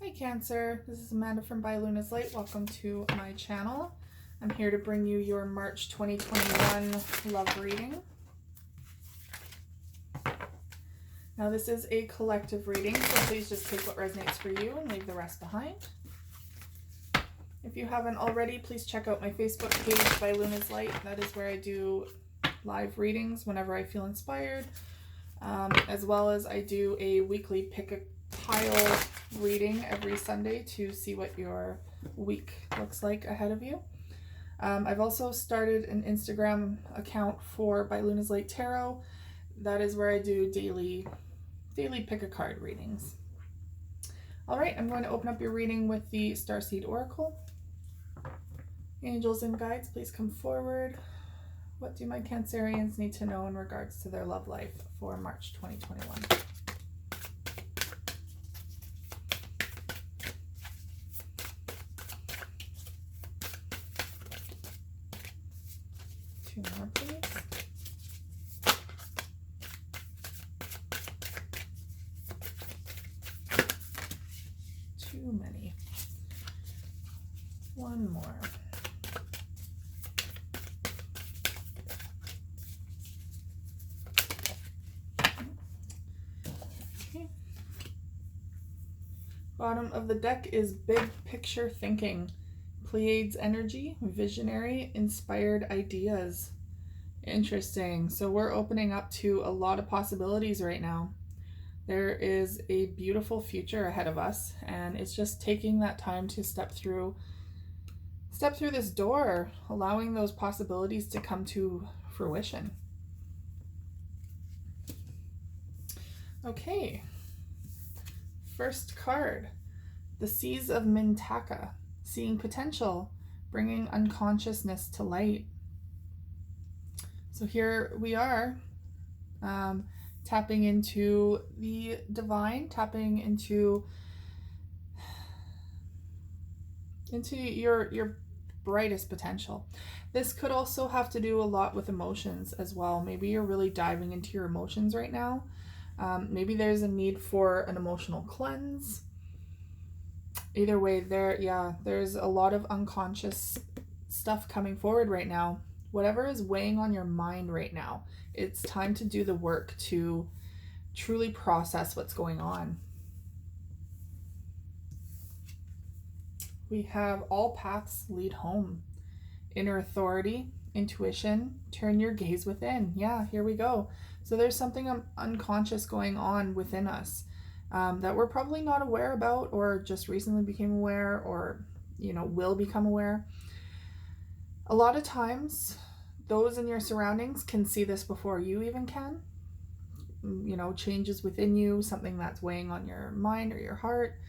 Hi Cancer, this is Amanda from By Luna's Light. Welcome to my channel. I'm here to bring you your March 2021 love reading. Now this is a collective reading, so please just take what resonates for you and leave the rest behind. If you haven't already, please check out my Facebook page, By Luna's Light. That is where I do live readings whenever I feel inspired, as well as I do a weekly pick a tile reading every Sunday to see what your week looks like ahead of you. I've also started an Instagram account for By Luna's Light Tarot. That is where I do daily pick a card readings. All right, I'm going to open up your reading with the Starseed Oracle. Angels and guides, please come forward. What do my Cancerians need to know in regards to their love life for March 2021? Two more, please. Too many. One more. Okay. Bottom of the deck is big picture thinking. Pleiades energy, visionary, inspired ideas. Interesting. So we're opening up to a lot of possibilities right now. There is a beautiful future ahead of us, and it's just taking that time to step through this door, allowing those possibilities to come to fruition. Okay. First card, the Seas of Mintaka. Seeing potential, bringing unconsciousness to light. So here we are, tapping into the divine, tapping into your brightest potential. This could also have to do a lot with emotions as well. Maybe you're really diving into your emotions right now. Maybe there's a need for an emotional cleanse. Either way, there's a lot of unconscious stuff coming forward right now. Whatever is weighing on your mind right now, it's time to do the work to truly process what's going on. We have all paths lead home. Inner authority, intuition, turn your gaze within. Yeah, here we go. So there's something unconscious going on within us. That we're probably not aware about, or just recently became aware, or will become aware. A lot of times those in your surroundings can see this before you even can. Changes within you, something that's weighing on your mind or your heart.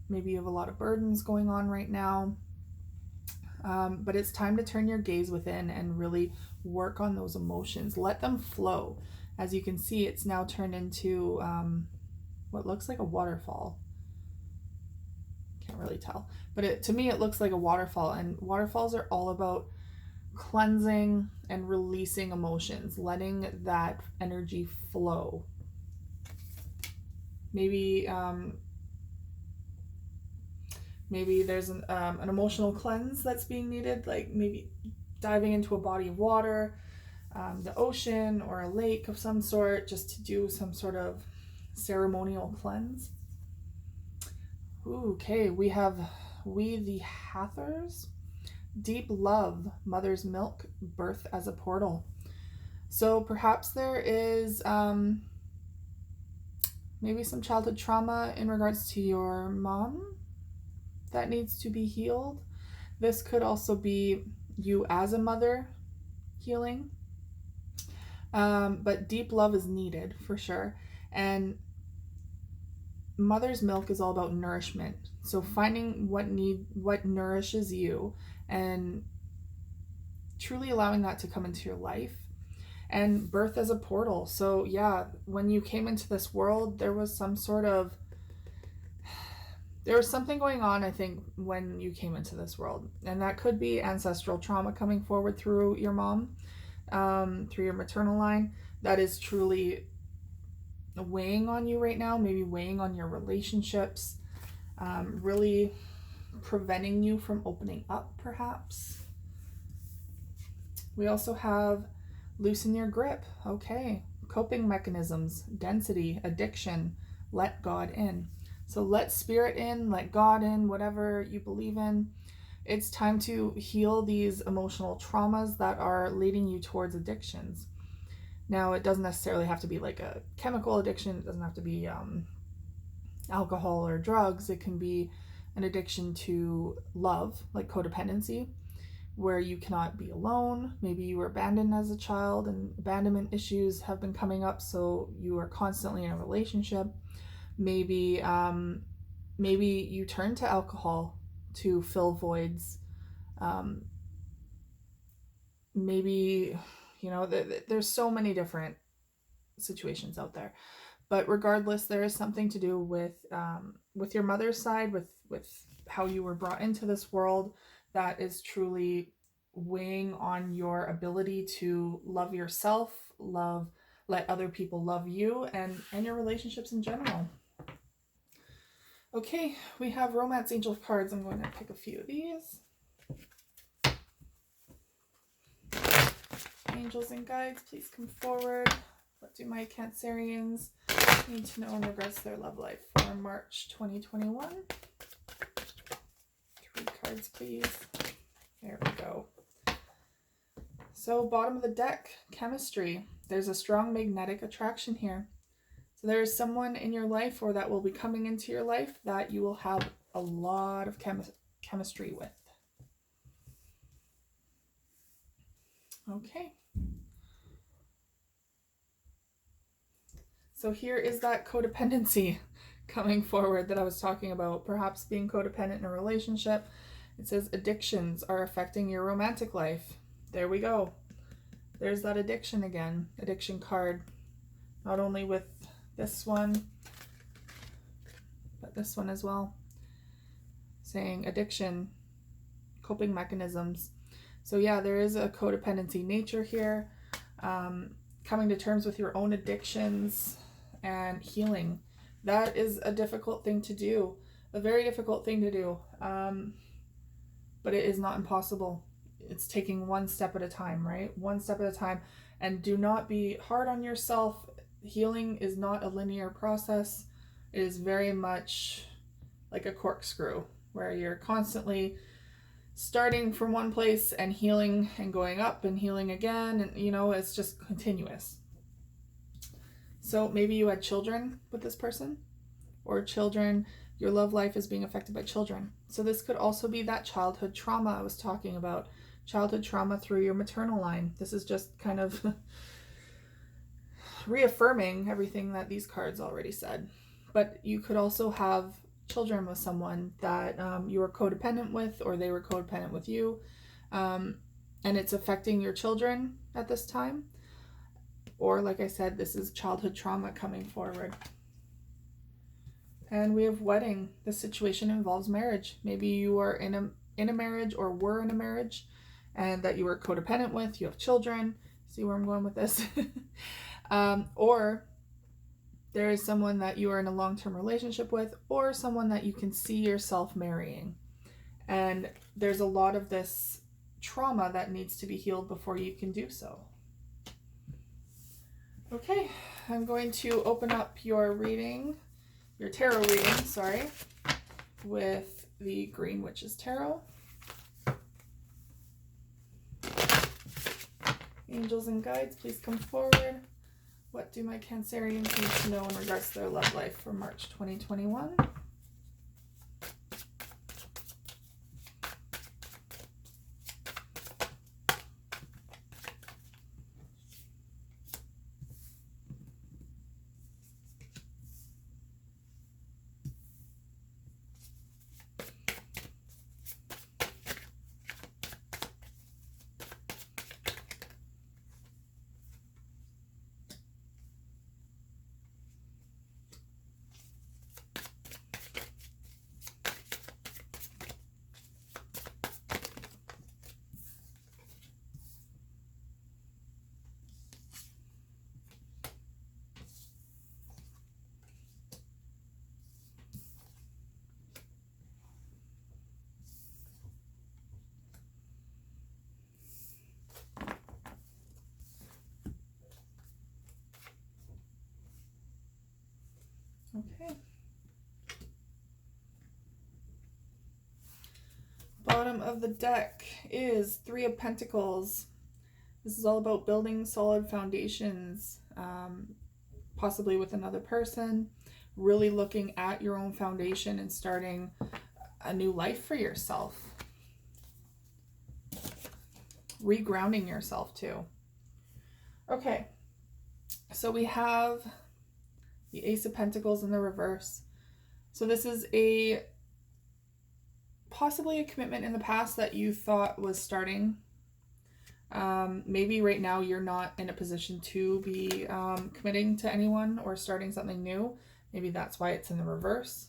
Maybe you have a lot of burdens going on right now, but it's time to turn your gaze within and really work on those emotions. Let them flow. As you can see, it's now turned into what looks like a waterfall. Can't really tell, but to me it looks like a waterfall, and waterfalls are all about cleansing and releasing emotions, letting that energy flow. Maybe there's an emotional cleanse that's being needed, like maybe diving into a body of water, the ocean or a lake of some sort, just to do some sort of ceremonial cleanse. Ooh, okay, we the Hathors. Deep love, mother's milk, birth as a portal. So perhaps there is maybe some childhood trauma in regards to your mom that needs to be healed. This could also be you as a mother healing. But deep love is needed for sure. And mother's milk is all about nourishment. So finding what nourishes you and truly allowing that to come into your life. And birth as a portal. So yeah, when you came into this world, there was something going on, I think, when you came into this world. And that could be ancestral trauma coming forward through your mom, through your maternal line. That is truly weighing on you right now, maybe weighing on your relationships. really preventing you from opening up, perhaps. We also have loosen your grip. Okay. Coping mechanisms, density, addiction, let God in. So let spirit in, let God in, whatever you believe in. It's time to heal these emotional traumas that are leading you towards addictions. Now, it doesn't necessarily have to be like a chemical addiction. It doesn't have to be alcohol or drugs. It can be an addiction to love, like codependency, where you cannot be alone. Maybe you were abandoned as a child and abandonment issues have been coming up, so you are constantly in a relationship. Maybe you turn to alcohol to fill voids. Maybe, there's so many different situations out there. But regardless, there is something to do with your mother's side, with how you were brought into this world, that is truly weighing on your ability to love yourself, let other people love you, and your relationships in general. Okay, we have Romance Angel cards. I'm going to pick a few of these. Angels and guides, please come forward. What do my Cancerians need to know in regards to their love life for March 2021? 3 cards, please. There we go. So bottom of the deck, chemistry. There's a strong magnetic attraction here. So there is someone in your life, or that will be coming into your life, that you will have a lot of chemistry with. Okay. So here is that codependency coming forward that I was talking about, perhaps being codependent in a relationship. It says addictions are affecting your romantic life. There we go. There's that addiction again, addiction card. Not only with this one, but this one as well. Saying addiction, coping mechanisms. So yeah, there is a codependency nature here. Coming to terms with your own addictions and healing. That is a difficult thing to do. A very difficult thing to do. But it is not impossible. It's taking one step at a time, right? One step at a time. And do not be hard on yourself. Healing is not a linear process. It is very much like a corkscrew, where you're constantly starting from one place and healing and going up and healing again. And, it's just continuous. So maybe you had children with this person, or children, your love life is being affected by children. So this could also be that childhood trauma I was talking about. Childhood trauma through your maternal line. This is just kind of reaffirming everything that these cards already said. But you could also have children with someone that you were codependent with, or they were codependent with you. And it's affecting your children at this time. Or like I said, this is childhood trauma coming forward. And we have wedding. This situation involves marriage. Maybe you are in a marriage, or were in a marriage, and that you were codependent with. You have children. See where I'm going with this? Or there is someone that you are in a long-term relationship with, or someone that you can see yourself marrying. And there's a lot of this trauma that needs to be healed before you can do so. Okay, I'm going to open up your reading, your tarot reading, sorry, with the Green Witch's Tarot. Angels and guides, please come forward. What do my Cancerians need to know in regards to their love life for March 2021? Okay. Bottom of the deck is Three of Pentacles. This is all about building solid foundations, possibly with another person, really looking at your own foundation and starting a new life for yourself. Regrounding yourself too. Okay, so we have the Ace of Pentacles in the reverse. So this is possibly a commitment in the past that you thought was starting. Maybe right now you're not in a position to be committing to anyone or starting something new. Maybe that's why it's in the reverse.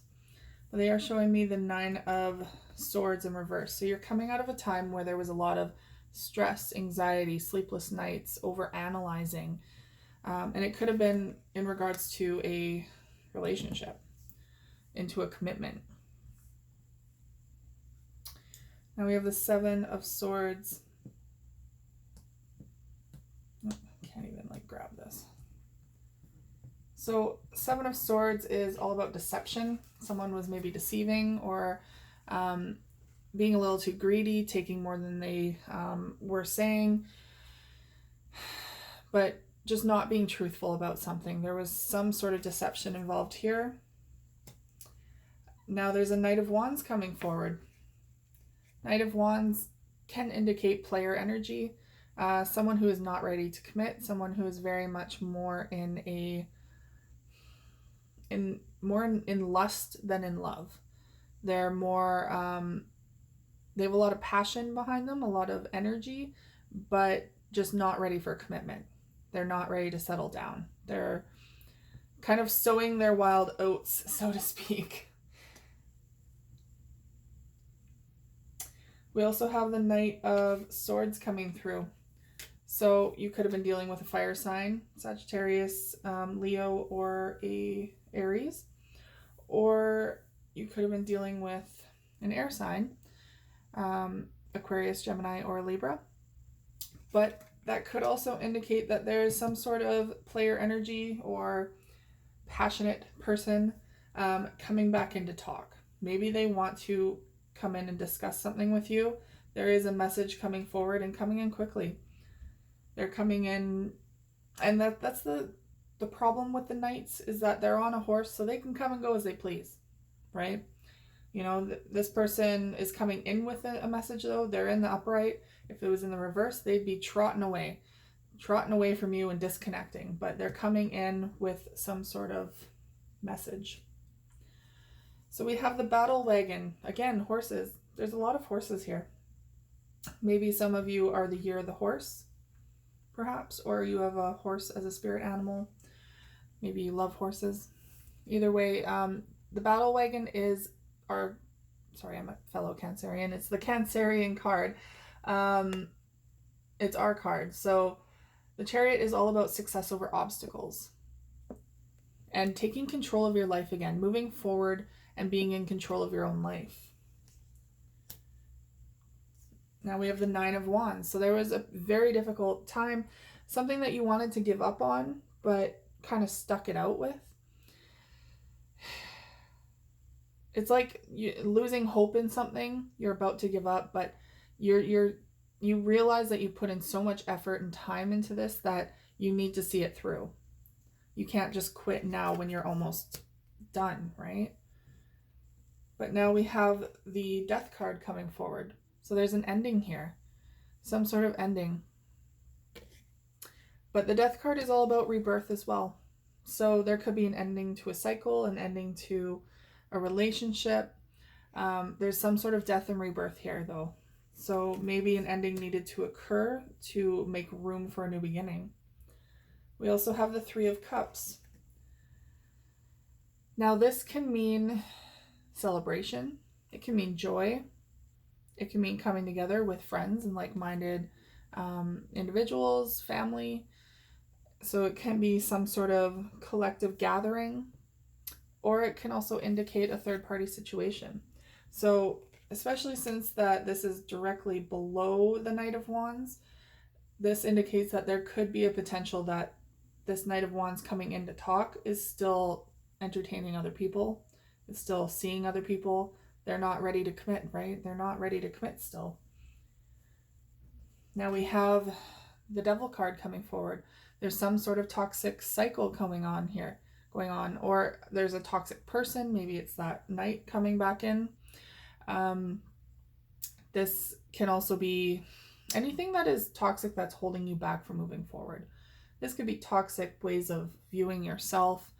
But they are showing me the Nine of Swords in reverse. So you're coming out of a time where there was a lot of stress, anxiety, sleepless nights, overanalyzing. And it could have been in regards to a relationship, into a commitment. Now we have the Seven of Swords. Oh, I can't even grab this. So Seven of Swords is all about deception. Someone was maybe deceiving or being a little too greedy, taking more than they were saying, but just not being truthful about something. There was some sort of deception involved here. Now there's a Knight of Wands coming forward. Knight of Wands can indicate player energy, someone who is not ready to commit, someone who is very much more in lust than in love. They're more, they have a lot of passion behind them, a lot of energy, but just not ready for commitment. They're not ready to settle down. They're kind of sowing their wild oats, so to speak. We also have the Knight of Swords coming through. So you could have been dealing with a fire sign, Sagittarius, Leo, or a Aries. Or you could have been dealing with an air sign, Aquarius, Gemini, or Libra. But that could also indicate that there is some sort of player energy or passionate person coming back in to talk. Maybe they want to come in and discuss something with you. There is a message coming forward and coming in quickly. They're coming in, and that's the problem with the knights, is that they're on a horse, so they can come and go as they please, right? You know, this person is coming in with a message, though. They're in the upright. If it was in the reverse, they'd be trotting away from you and disconnecting, but they're coming in with some sort of message. So we have the battle wagon. Again, horses. There's a lot of horses here. Maybe some of you are the year of the horse, perhaps, or you have a horse as a spirit animal. Maybe you love horses. Either way, the battle wagon is our... Sorry, I'm a fellow Cancerian. It's the Cancerian card. It's our card. So the Chariot is all about success over obstacles and taking control of your life again, moving forward and being in control of your own life. Now we have the Nine of Wands. So there was a very difficult time, something that you wanted to give up on, but kind of stuck it out with. It's like losing hope in something you're about to give up, but you realize that you put in so much effort and time into this that you need to see it through. You can't just quit now when you're almost done, right? But now we have the Death card coming forward. So there's an ending here, some sort of ending. But the Death card is all about rebirth as well. So there could be an ending to a cycle, an ending to a relationship. There's some sort of death and rebirth here, though. So maybe an ending needed to occur to make room for a new beginning. We also have the Three of Cups. Now this can mean celebration. It can mean joy. It can mean coming together with friends and like-minded individuals, family. So it can be some sort of collective gathering, or it can also indicate a third-party situation. So especially since that this is directly below the Knight of Wands, this indicates that there could be a potential that this Knight of Wands coming in to talk is still entertaining other people. It's still seeing other people. They're not ready to commit, right? They're not ready to commit still. Now we have the Devil card coming forward. There's some sort of toxic cycle going on here, or there's a toxic person. Maybe it's that Knight coming back in. This can also be anything that is toxic that's holding you back from moving forward. This could be toxic ways of viewing yourself,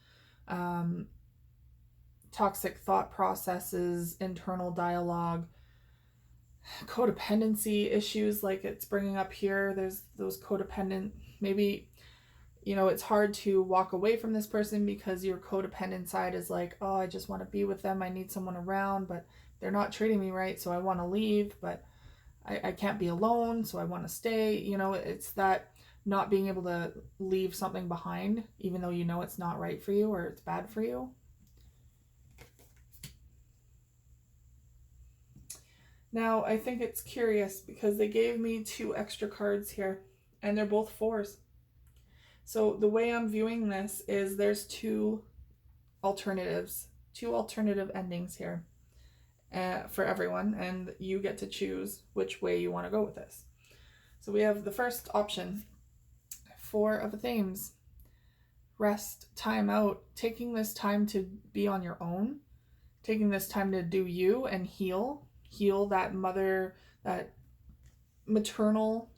toxic thought processes, internal dialogue, codependency issues like it's bringing up here. There's those codependent, maybe, you know, it's hard to walk away from this person because your codependent side is like, oh, I just want to be with them. I need someone around, but they're not treating me right. So I want to leave, but I can't be alone. So I want to stay. You know, it's that not being able to leave something behind, even though you know it's not right for you or it's bad for you. Now, I think it's curious because they gave me 2 extra cards here, and they're both 4s. So the way I'm viewing this is there's 2 alternatives, 2 alternative endings here for everyone, and you get to choose which way you want to go with this. So we have the first option, 4 of Themes. Rest, time out, taking this time to be on your own, taking this time to do you and heal that maternal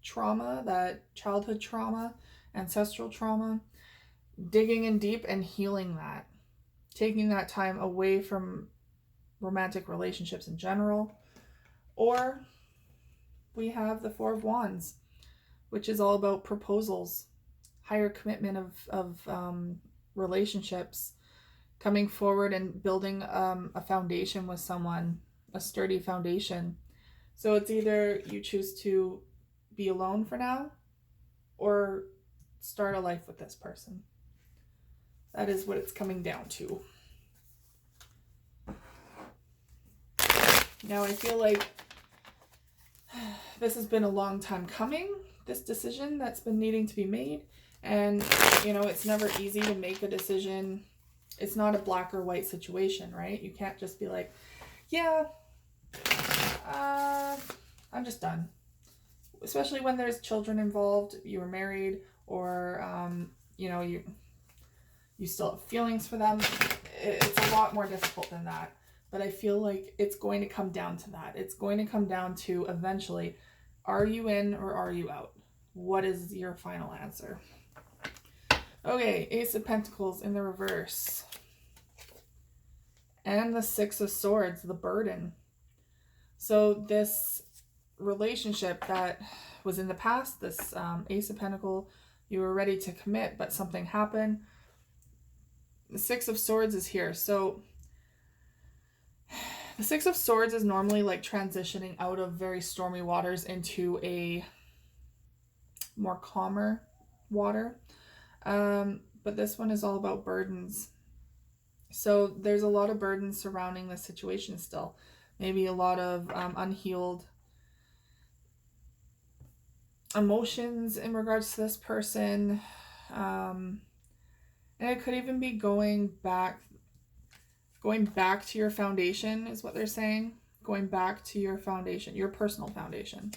trauma, that childhood trauma, ancestral trauma, digging in deep and healing that, taking that time away from romantic relationships in general. Or we have the 4 of Wands, which is all about proposals, higher commitment of relationships, coming forward and building a foundation with someone, a sturdy foundation. So it's either you choose to be alone for now or start a life with this person. That is what it's coming down to. Now I feel like this has been a long time coming, this decision that's been needing to be made. And, you know, it's never easy to make a decision. It's not a black or white situation, right? You can't just be like, yeah, I'm just done. Especially when there's children involved, you were married, or, you know, you still have feelings for them. It's a lot more difficult than that. But I feel like it's going to come down to that. It's going to come down to eventually, are you in or are you out? What is your final answer? Okay, Ace of Pentacles in the reverse. And the 6 of Swords, the burden. So this relationship that was in the past, this Ace of Pentacles, you were ready to commit, but something happened. The 6 of Swords is here. So the 6 of Swords is normally like transitioning out of very stormy waters into a more calmer water. But this one is all about burdens. So there's a lot of burdens surrounding the situation still. Maybe a lot of unhealed emotions in regards to this person. And it could even be going back to your foundation is what they're saying. Going back to your foundation, your personal foundation,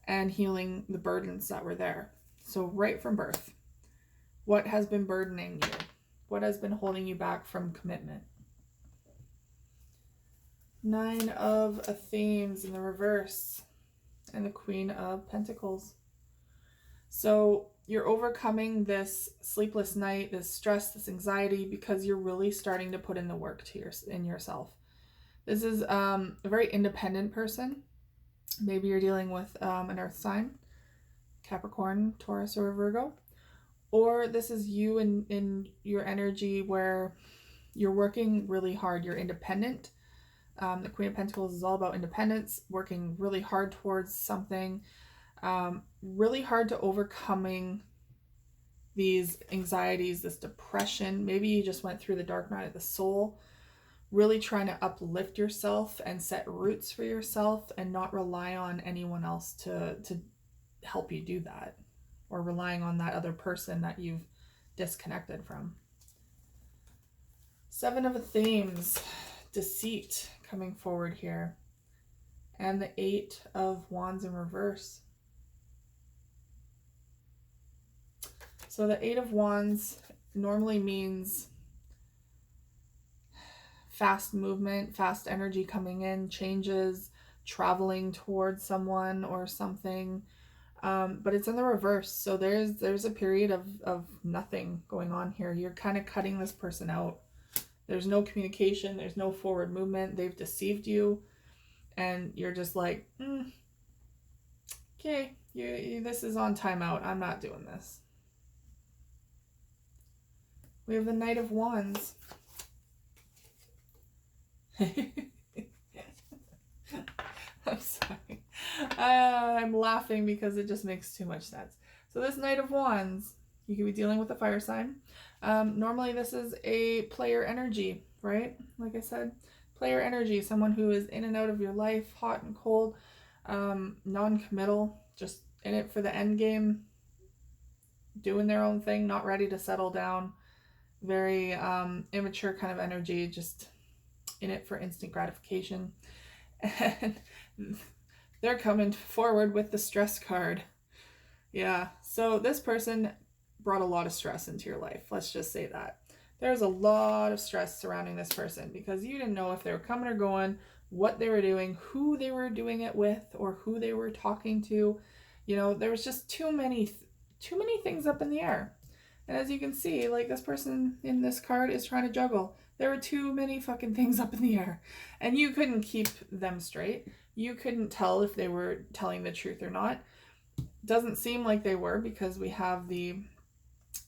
and healing the burdens that were there. So right from birth, what has been burdening you? What has been holding you back from commitment? 9 of Themes in the reverse, and the Queen of Pentacles. So you're overcoming this sleepless night, this stress, this anxiety, because you're really starting to put in the work in yourself. This is a very independent person. Maybe you're dealing with an earth sign, Capricorn, Taurus, or Virgo. Or this is you in your energy where you're working really hard. You're independent. The Queen of Pentacles is all about independence, working really hard towards something, really hard to overcoming these anxieties, this depression. Maybe you just went through the dark night of the soul, really trying to uplift yourself and set roots for yourself and not rely on anyone else to help you do that, or relying on that other person that you've disconnected from. Seven of Themes, deceit coming forward here. And the Eight of Wands in reverse. So the Eight of Wands normally means fast movement, fast energy coming in, changes, traveling towards someone or something. But it's in the reverse. So there's a period of nothing going on here. You're kind of cutting this person out. There's no communication. There's no forward movement. They've deceived you. And you're just like, okay, this is on timeout. I'm not doing this. We have the Knight of Wands. I'm sorry. I'm laughing because it just makes too much sense. So this Knight of Wands, you could be dealing with a fire sign. Normally this is a player energy, right? Like I said, player energy, someone who is in and out of your life, hot and cold, non-committal, just in it for the end game, doing their own thing, not ready to settle down, very immature kind of energy, just in it for instant gratification. And they're coming forward with the stress card. Yeah, so this person brought a lot of stress into your life. Let's just say that. There's a lot of stress surrounding this person because you didn't know if they were coming or going, what they were doing, who they were doing it with, or who they were talking to. You know, there was just too many things up in the air. And as you can see, like, this person in this card is trying to juggle. There were too many fucking things up in the air. And you couldn't keep them straight. You couldn't tell if they were telling the truth or not. Doesn't seem like they were because we have the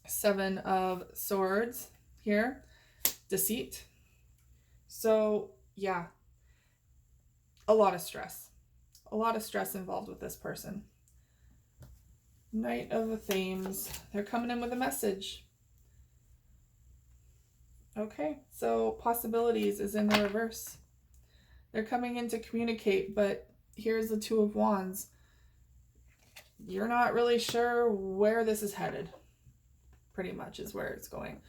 Seven of Swords here. Deceit. So, yeah. A lot of stress. A lot of stress involved with this person. Knight of Themes. They're coming in with a message. Okay, so possibilities is in the reverse. They're coming in to communicate, but here's the Two of Wands. You're not really sure where this is headed. Pretty much is where it's going.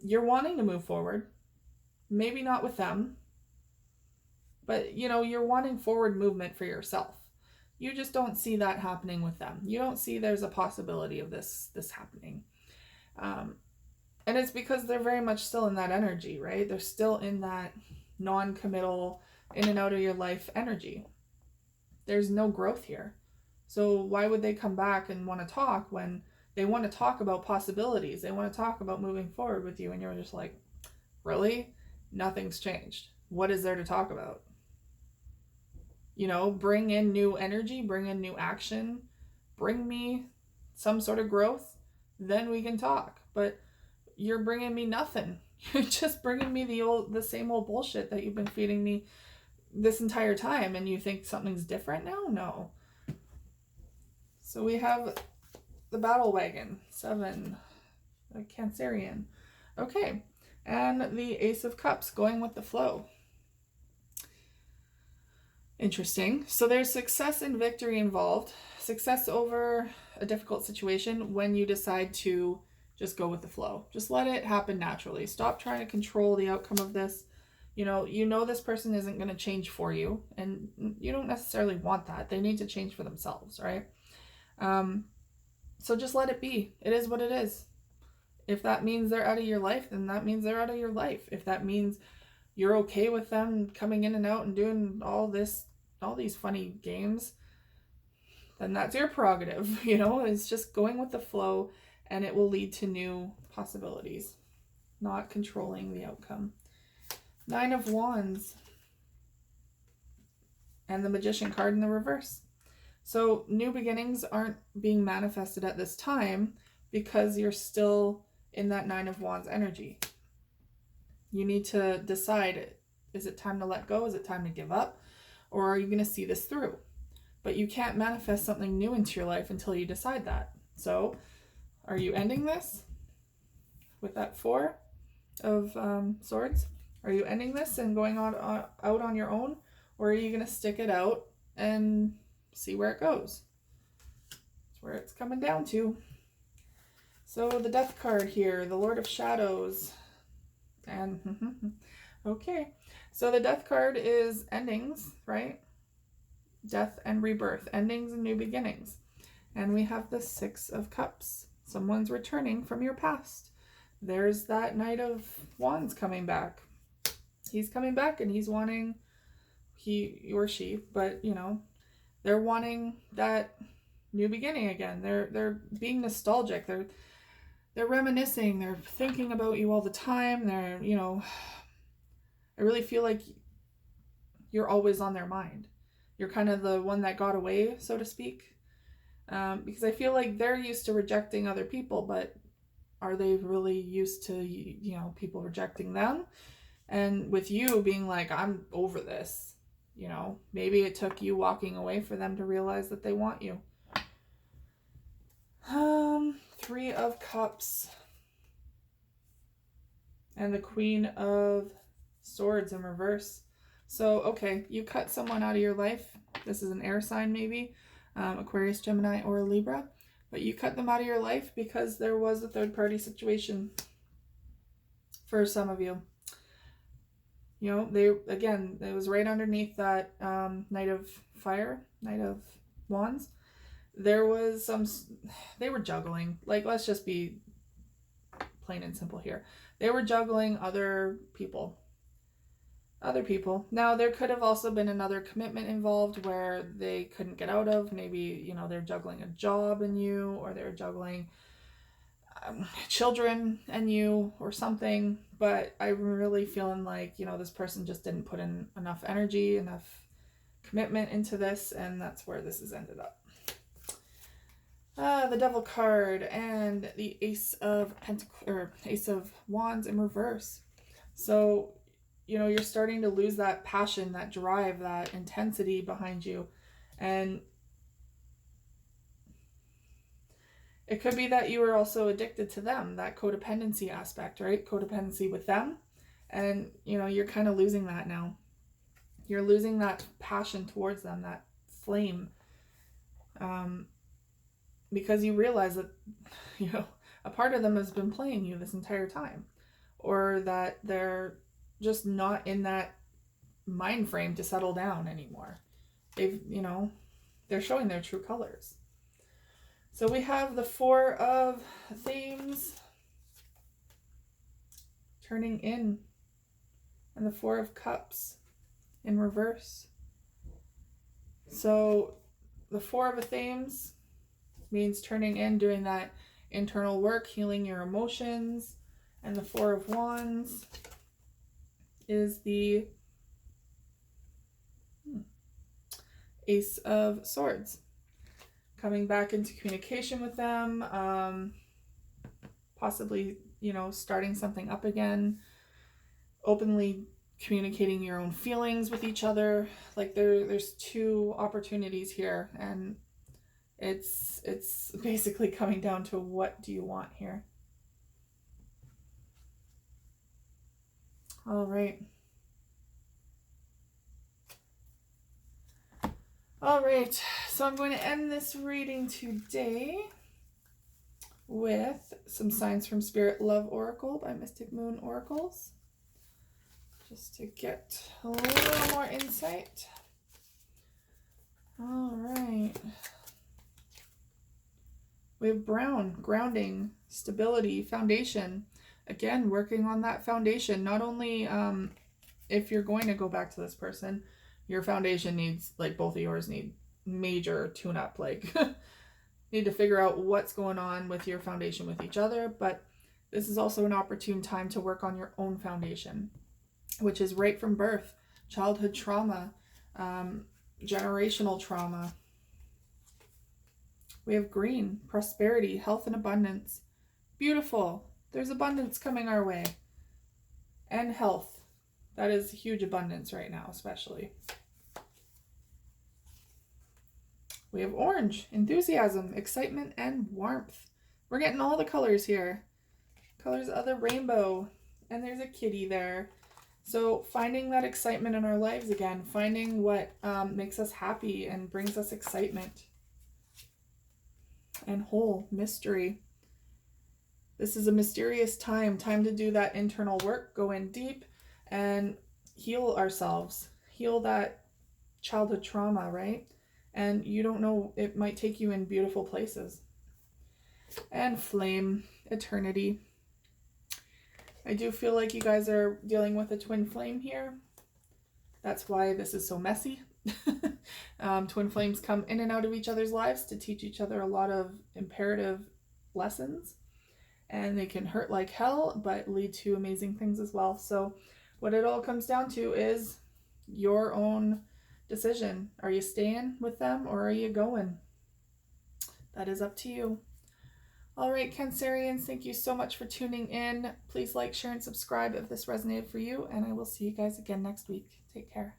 You're wanting to move forward. Maybe not with them. But, you know, you're wanting forward movement for yourself. You just don't see that happening with them. You don't see there's a possibility of this happening. And it's because they're very much still in that energy, right? They're still in that non-committal, in and out of your life energy. There's no growth here. So why would they come back and want to talk when they want to talk about possibilities? They want to talk about moving forward with you, and you're just like, really? Nothing's changed. What is there to talk about? You know, bring in new energy, bring in new action, bring me some sort of growth, then we can talk. But you're bringing me nothing. You're just bringing me the same old bullshit that you've been feeding me this entire time, and you think something's different now? No. So we have the Battle Wagon, 7, a Cancerian. Okay, and the Ace of Cups, going with the flow. Interesting. So there's success and victory involved. Success over a difficult situation when you decide to just go with the flow. Just let it happen naturally. Stop trying to control the outcome of this. You know this person isn't going to change for you, and you don't necessarily want that. They need to change for themselves, right? So just let it be. It is what it is. If that means they're out of your life, then that means they're out of your life. If that means you're okay with them coming in and out and doing all these funny games, then that's your prerogative. You know, it's just going with the flow, and it will lead to new possibilities, not controlling the outcome. 9 of Wands and the Magician card in the reverse. So new beginnings aren't being manifested at this time because you're still in that 9 of Wands energy. You need to decide, is it time to let go? Is it time to give up? Or are you going to see this through? But you can't manifest something new into your life until you decide that. So are you ending this with that 4 of Swords? Are you ending this and going out on your own? Or are you going to stick it out and see where it goes? That's where it's coming down to. So the Death card here, the Lord of Shadows, And okay, so the Death card is endings, right? Death and rebirth, endings and new beginnings. And we have the Six of Cups. Someone's returning from your past. There's that Knight of Wands coming back. He's coming back and he's wanting, he or she, but you know, they're wanting that new beginning again. They're being nostalgic. They're reminiscing. They're thinking about you all the time. They're, you know, I really feel like you're always on their mind. You're kind of the one that got away, so to speak. Because I feel like they're used to rejecting other people, but are they really used to, you know, people rejecting them? And with you being like, I'm over this, you know, maybe it took you walking away for them to realize that they want you. Three of Cups and the Queen of Swords in reverse. So, okay, you cut someone out of your life. This is an air sign maybe, Aquarius, Gemini, or Libra. But you cut them out of your life because there was a third-party situation for some of you. You know, it was right underneath that Knight of Fire, Knight of Wands. There was they were juggling. Like, let's just be plain and simple here. They were juggling other people. Now, there could have also been another commitment involved where they couldn't get out of. Maybe, you know, they're juggling a job and you, or they're juggling children and you or something. But I'm really feeling like, you know, this person just didn't put in enough energy, enough commitment into this, and that's where this has ended up. The Devil card and the Ace of Pentacles, or Ace of Wands in reverse. So, you know, you're starting to lose that passion, that drive, that intensity behind you. And it could be that you were also addicted to them, that codependency aspect, right? Codependency with them. And, you know, you're kind of losing that now. You're losing that passion towards them, that flame. Because you realize that, you know, a part of them has been playing you this entire time. Or that they're just not in that mind frame to settle down anymore. You know, they're showing their true colors. So we have the Four of Themes turning in, and the Four of Cups in reverse. So the Four of Themes means turning in, doing that internal work, healing your emotions. And the Four of Wands is the Ace of Swords. Coming back into communication with them, possibly, you know, starting something up again, openly communicating your own feelings with each other. Like there's two opportunities here, and it's basically coming down to what do you want here. All right. All right, so I'm going to end this reading today with some signs from Spirit Love Oracle by Mystic Moon Oracles, just to get a little more insight. All right. We have Brown, grounding, stability, foundation. Again, working on that foundation. Not only if you're going to go back to this person, your foundation needs, like both of yours need major tune-up. Like, need to figure out what's going on with your foundation with each other. But this is also an opportune time to work on your own foundation, which is right from birth, childhood trauma, generational trauma. We have green, prosperity, health, and abundance. Beautiful. There's abundance coming our way. And health. That is huge abundance right now, especially. We have orange, enthusiasm, excitement, and warmth. We're getting all the colors here. Colors of the rainbow. And there's a kitty there. So finding that excitement in our lives again. Finding what makes us happy and brings us excitement. And whole, mystery. This is a mysterious time to do that internal work, go in deep and heal ourselves, heal that childhood trauma, right? And you don't know, it might take you in beautiful places. And flame, eternity. I do feel like you guys are dealing with a twin flame here. That's why this is so messy. Twin flames come in and out of each other's lives to teach each other a lot of imperative lessons. And they can hurt like hell, but lead to amazing things as well. So what it all comes down to is your own decision. Are you staying with them or are you going? That is up to you. All right, Cancerians, thank you so much for tuning in. Please like, share, and subscribe if this resonated for you, and I will see you guys again next week. Take care.